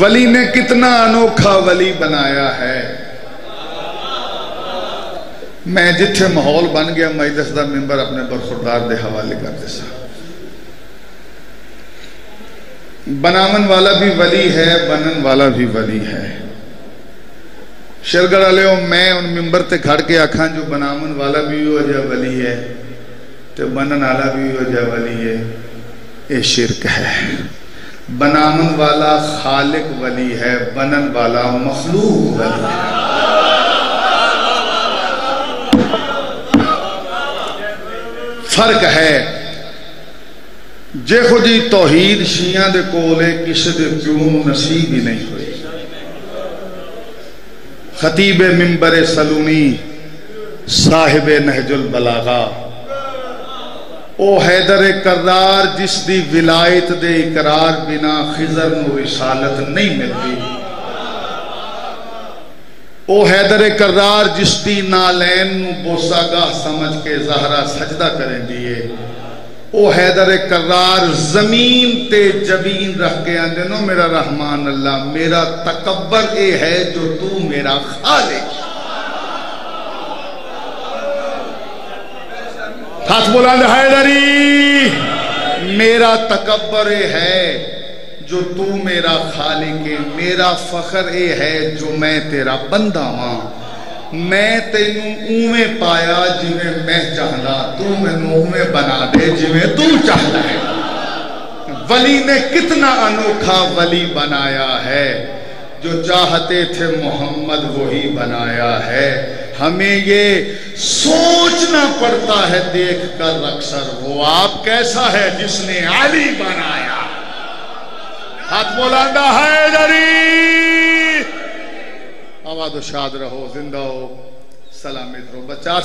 ولی نے کتنا انوکھا ولی بنایا ہے. میں جتھے ماحول بن گیا میں دسدا ممبر اپنے برخوردار دے حوالے کر دے سا. بناون والا بھی ولی ہے، بنن والا بھی ولی ہے. شرگر والے میں ان ممبر تے کھڑ کے آکھاں جو بناون والا بھی ہو جا ولی ہے تے بنن والا بھی ہو جا ولی ہے، یہ شرک ہے. بناون والا خالق ولی ہے، بنن والا مخلوق ولی ہے. فرق ہے. جے خودی توحید شیعہ دے کولے کسی دے کیوں نصیب ہی نہیں ہوئی. خطیب منبر سلونی صاحب نہج البلاغہ او حیدر کرار جس دی ولایت دے اقرار بنا خضر نو رسالت نہیں ملتی. او حیدر کرار جس دی نالین نو بوسا گاہ سمجھ کے زہرہ سجدہ کریں دیئے. او حیدر کرار زمین تے جبین رکھ کے آندے نو میرا رحمان اللہ میرا تکبر اے ہے جو تو میرا خالق. ہاتھ بلند حیدری. میرا تکبر اے ہے جو تو میرا خالق ہے. میرا فخر اے ہے جو میں تیرا بندہ ہاں. میں تینوں اوویں پایا جویں میں چاہدا، تو مینوں اوویں بنا دے جویں تو چاہدا ہے. ولی نے کتنا انوکھا ولی بنایا ہے. جو چاہتے تھے محمد وہی بنایا ہے. ہمیں یہ سوچنا پڑتا ہے دیکھ کر اکثر وہ آپ کیسا ہے جس نے علی بنایا. ہاتھ بلندہ حیدری. آباد و شاد رہو، زندہ ہو، سلامت رہو. بچہ